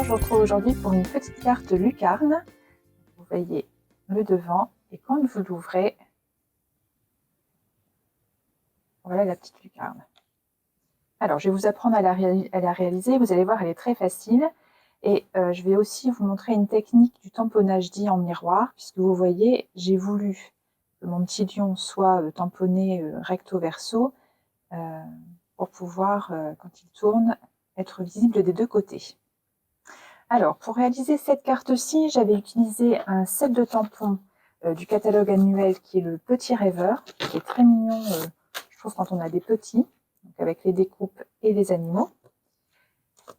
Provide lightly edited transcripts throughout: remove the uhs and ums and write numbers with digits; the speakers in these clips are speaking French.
je vous retrouve aujourd'hui pour une petite carte lucarne. Vous voyez le devant et quand vous l'ouvrez, voilà la petite lucarne. Alors, je vais vous apprendre à la réaliser. Vous allez voir, elle est très facile. Et je vais aussi vous montrer une technique du tamponnage dit en miroir, puisque vous voyez, j'ai voulu que mon petit lion soit tamponné recto verso pour pouvoir, quand il tourne, être visible des deux côtés. Alors, pour réaliser cette carte-ci, j'avais utilisé un set de tampons du catalogue annuel qui est le Petit Rêveur, qui est très mignon, je trouve, quand on a des petits, donc avec les découpes et les animaux.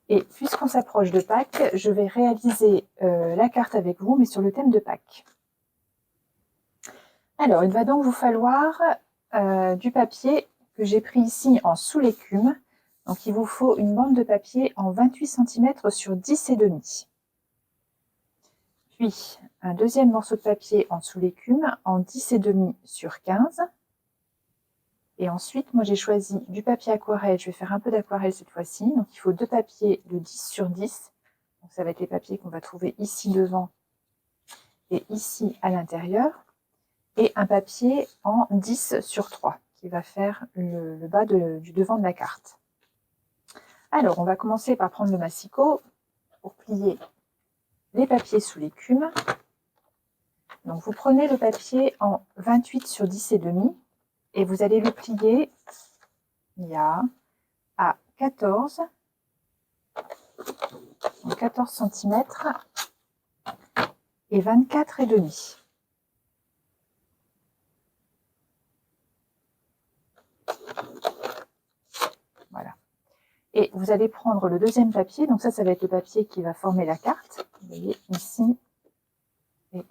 Et puisqu'on s'approche de Pâques, je vais réaliser la carte avec vous, mais sur le thème de Pâques. Alors, il va donc vous falloir du papier que j'ai pris ici en sous l'écume. Donc, il vous faut une bande de papier en 28 cm sur 10,5. Puis, un deuxième morceau de papier en sous l'écume en 10,5 sur 15. Et ensuite, moi j'ai choisi du papier aquarelle. Je vais faire un peu d'aquarelle cette fois-ci. Donc, il faut deux papiers de 10 sur 10. Donc, ça va être les papiers qu'on va trouver ici devant et ici à l'intérieur. Et un papier en 10 sur 3 qui va faire le bas du devant de la carte. Alors, on va commencer par prendre le massicot pour plier les papiers sous l'écume. Donc, vous prenez le papier en 28 sur 10,5 et vous allez le plier à 14 cm et 24,5. Voilà. Et vous allez prendre le deuxième papier, donc ça va être le papier qui va former la carte. Vous voyez ici, et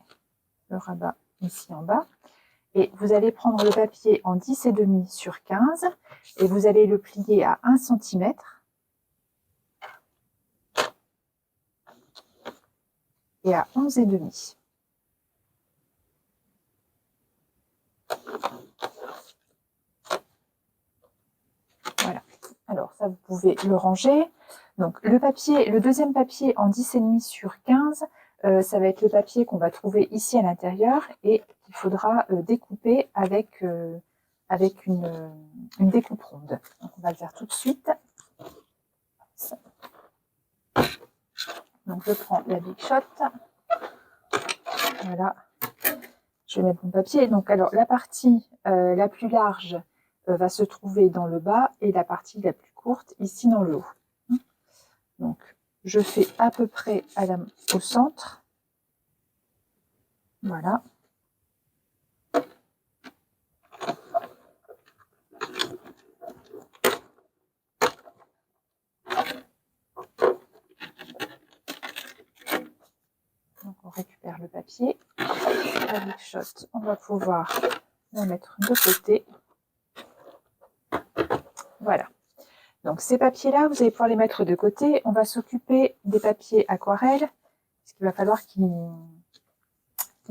le rabat ici en bas. Et vous allez prendre le papier en 10,5 sur 15 et vous allez le plier à 1 cm. Et à 11,5. Voilà. Alors ça, vous pouvez le ranger. Donc le deuxième papier en 10,5 sur 15, ça va être le papier qu'on va trouver ici à l'intérieur et qu'il faudra découper avec une découpe ronde. Donc on va le faire tout de suite. Donc je prends la Big Shot. Voilà. Je vais mettre mon papier. Donc alors la partie la plus large va se trouver dans le bas et la partie la plus courte ici dans le haut. Donc je fais à peu près au centre. Voilà. Donc on récupère le papier. La Big Shot, on va pouvoir la mettre de côté. Voilà. Donc ces papiers-là, vous allez pouvoir les mettre de côté. On va s'occuper des papiers aquarelles, parce qu'il va falloir qu'ils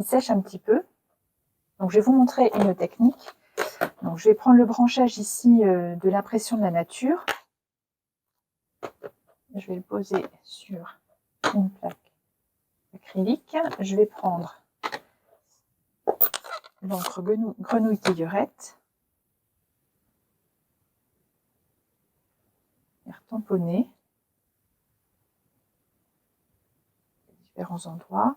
sèchent un petit peu. Donc je vais vous montrer une technique. Donc je vais prendre le branchage ici de l'impression de la nature. Je vais le poser sur une plaque acrylique. Je vais prendre l'encre grenouille cueillerette. Et tamponner différents endroits.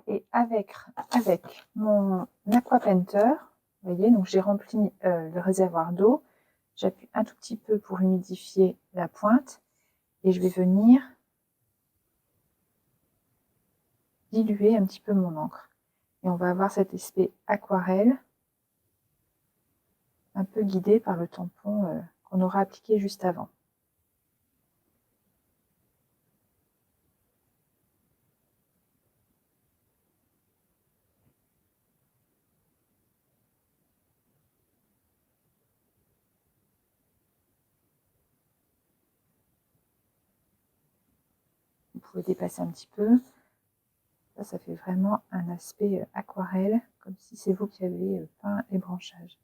Et avec mon Aqua Painter, vous voyez, donc j'ai rempli le réservoir d'eau. J'appuie un tout petit peu pour humidifier la pointe et je vais venir diluer un petit peu mon encre. Et on va avoir cet aspect aquarelle un peu guidé par le tampon qu'on aura appliqué juste avant. pouvez dépasser un petit peu. Ça fait vraiment un aspect aquarelle, comme si c'est vous qui avez peint les branchages.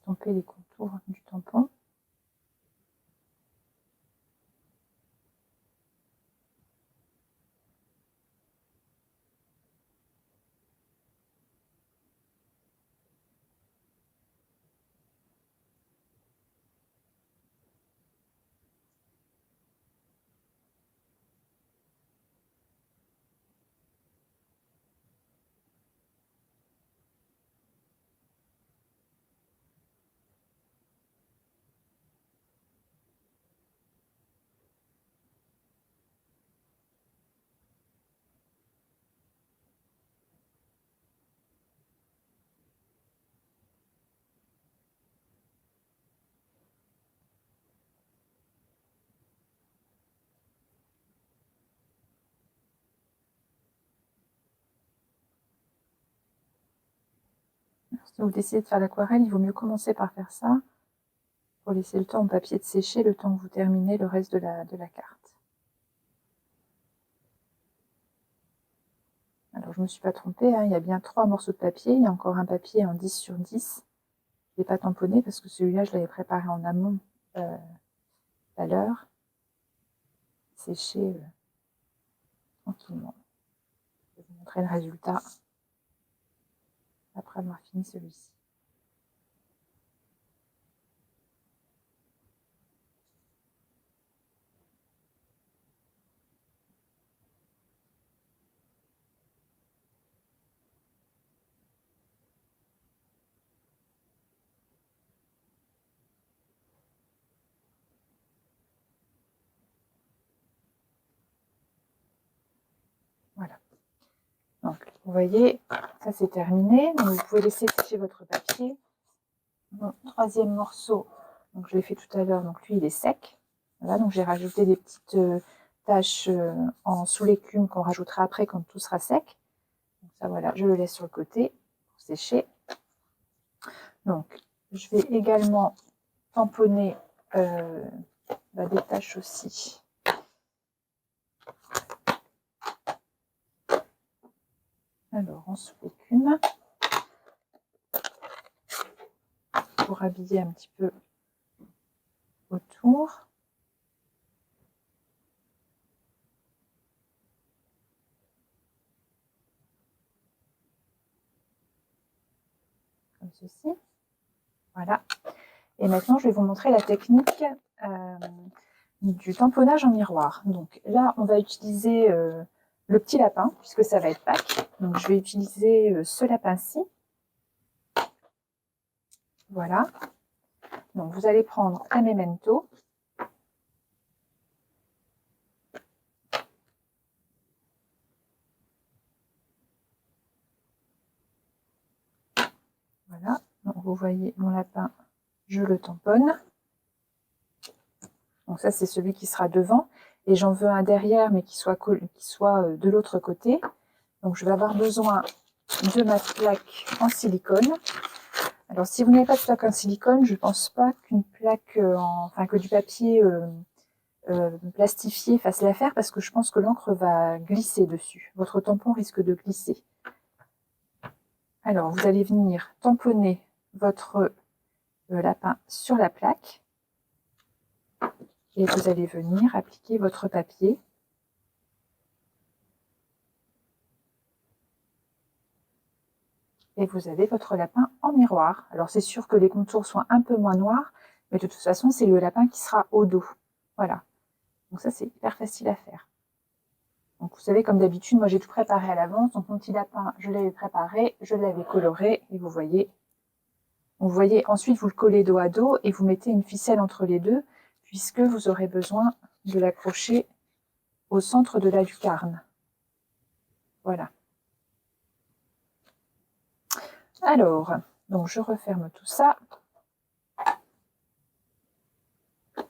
Estomper les contours du tampon. Si vous décidez de faire l'aquarelle, il vaut mieux commencer par faire ça, pour laisser le temps au papier de sécher, le temps que vous terminez le reste de la carte. Alors je ne me suis pas trompée, hein, il y a bien 3 morceaux de papier, il y a encore un papier en 10 sur 10. Je ne l'ai pas tamponné parce que celui-là je l'avais préparé en amont tout à l'heure. Séché tranquillement. Je vais vous montrer le résultat après avoir fini celui-ci. Voilà. Donc, vous voyez, ça c'est terminé. Donc, vous pouvez laisser sécher votre papier. Mon 3e morceau, donc je l'ai fait tout à l'heure, donc lui il est sec. Voilà, donc j'ai rajouté des petites taches en sous l'écume qu'on rajoutera après quand tout sera sec. Donc ça voilà, je le laisse sur le côté pour sécher. Donc je vais également tamponner des taches aussi. Alors en sous l'écume, pour habiller un petit peu autour. Comme ceci. Voilà. Et maintenant, je vais vous montrer la technique du tamponnage en miroir. Donc là, on va utiliser le petit lapin, puisque ça va être Pâques. Donc je vais utiliser ce lapin-ci. Voilà. Donc vous allez prendre un memento. Voilà. Donc vous voyez mon lapin, je le tamponne. Donc ça, c'est celui qui sera devant. Et j'en veux un derrière, mais qui soit de l'autre côté. Donc je vais avoir besoin de ma plaque en silicone. Alors si vous n'avez pas de plaque en silicone, je ne pense pas qu'une plaque, que du papier plastifié fasse l'affaire, parce que je pense que l'encre va glisser dessus. Votre tampon risque de glisser. Alors vous allez venir tamponner votre le lapin sur la plaque. Et vous allez venir appliquer votre papier. Et vous avez votre lapin en miroir. Alors c'est sûr que les contours sont un peu moins noirs, mais de toute façon c'est le lapin qui sera au dos. Voilà. Donc ça c'est hyper facile à faire. Donc vous savez, comme d'habitude, moi j'ai tout préparé à l'avance. Donc mon petit lapin, je l'avais préparé, je l'avais coloré, et vous voyez. Ensuite vous le collez dos à dos et vous mettez une ficelle entre les deux, puisque vous aurez besoin de l'accrocher au centre de la lucarne. Voilà. Alors, donc je referme tout ça. Je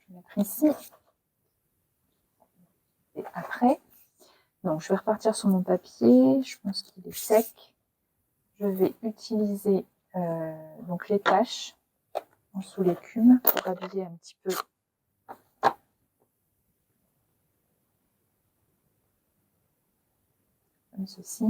vais mettre ici. Et après, donc je vais repartir sur mon papier. Je pense qu'il est sec. Je vais utiliser donc les taches en sous l'écume pour habiller un petit peu comme ceci.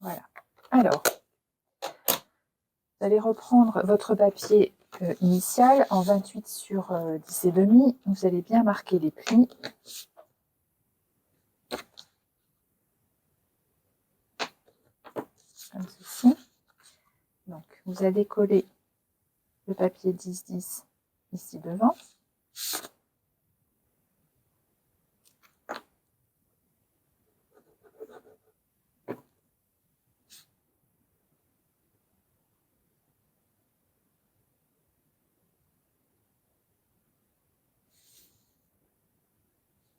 Voilà. Alors, vous allez reprendre votre papier initial en 28 sur 10 et demi. Vous allez bien marquer les plis. Comme ceci. Donc, vous allez coller le papier 10-10 ici devant.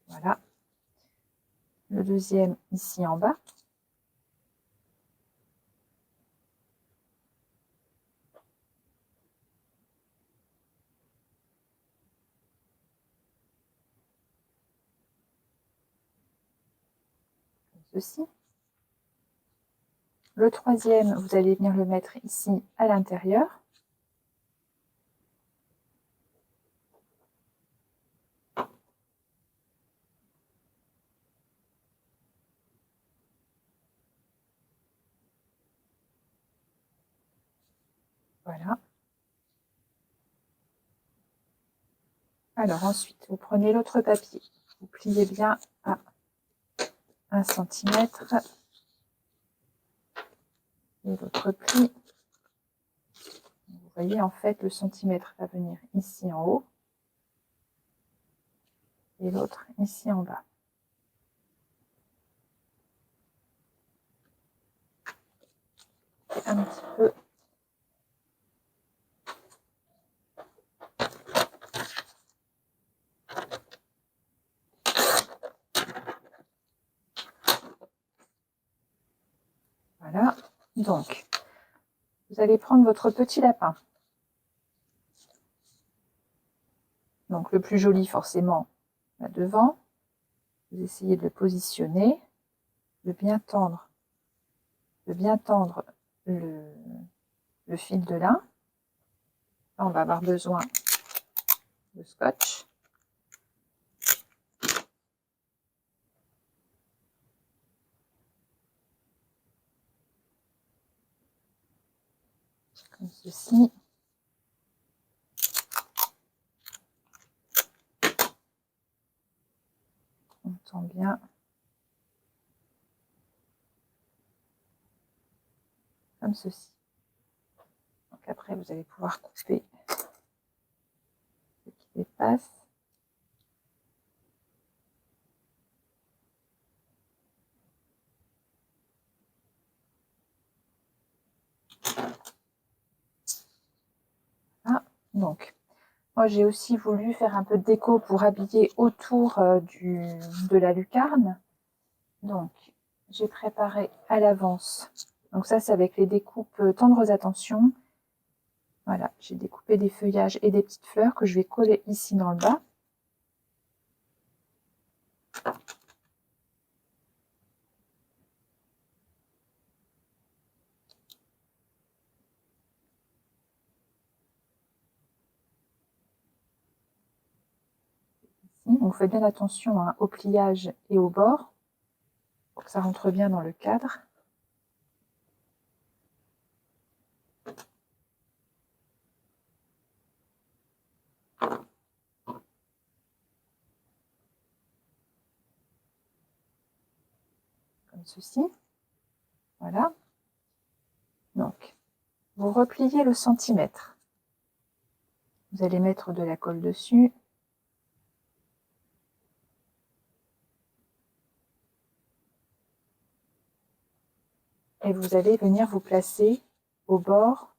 Voilà. Le deuxième ici en bas. Comme ceci. Le troisième, vous allez venir le mettre ici à l'intérieur. Voilà. Alors ensuite, vous prenez l'autre papier. Vous pliez bien à 1 cm. Et l'autre pli. Vous voyez, en fait, le centimètre va venir ici en haut. Et l'autre ici en bas. Un petit peu. Voilà. Donc, vous allez prendre votre petit lapin. Donc, le plus joli, forcément, là devant. Vous essayez de le positionner, de bien tendre le fil de lin. Là, on va avoir besoin de scotch. Comme ceci. On tend bien. Comme ceci. Donc après, vous allez pouvoir couper ce qui dépasse. Ah, donc, moi j'ai aussi voulu faire un peu de déco pour habiller autour de la lucarne. Donc, j'ai préparé à l'avance. Donc ça, c'est avec les découpes tendres attentions. Voilà, j'ai découpé des feuillages et des petites fleurs que je vais coller ici dans le bas. Donc faites bien attention hein, au pliage et au bord pour que ça rentre bien dans le cadre. Comme ceci. Voilà. Donc, vous repliez le centimètre. Vous allez mettre de la colle dessus. Et vous allez venir vous placer au bord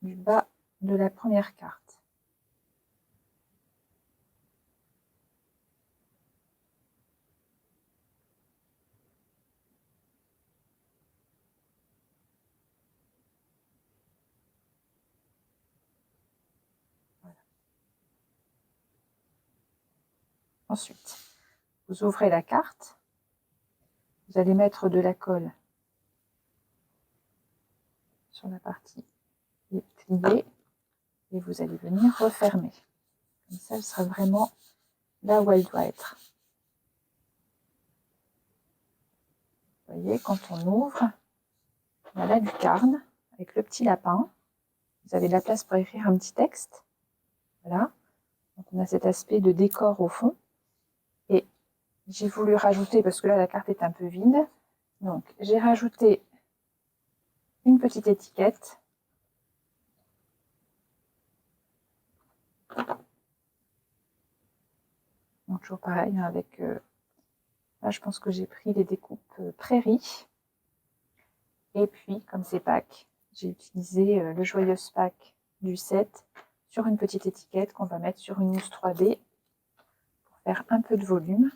du bas de la première carte. Voilà. Ensuite, vous ouvrez la carte. Vous allez mettre de la colle sur la partie qui est pliée et vous allez venir refermer. Comme ça, elle sera vraiment là où elle doit être. Vous voyez, quand on ouvre, on a la lucarne avec le petit lapin. Vous avez de la place pour écrire un petit texte. Voilà. Donc on a cet aspect de décor au fond. Et j'ai voulu rajouter, parce que là la carte est un peu vide, donc j'ai rajouté une petite étiquette. Donc toujours pareil, hein, avec... là je pense que j'ai pris les découpes prairie. Et puis, comme c'est Pâques, j'ai utilisé le Joyeuse Pâques du 7 sur une petite étiquette qu'on va mettre sur une mousse 3D pour faire un peu de volume.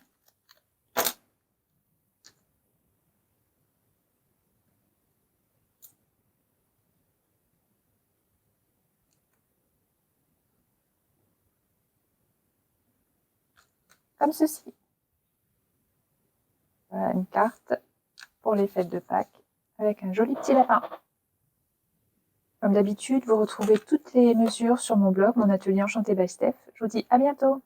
Comme ceci. Voilà une carte pour les fêtes de Pâques avec un joli petit lapin. Comme d'habitude, vous retrouvez toutes les mesures sur mon blog, mon atelier Enchanté by Steph. Je vous dis à bientôt.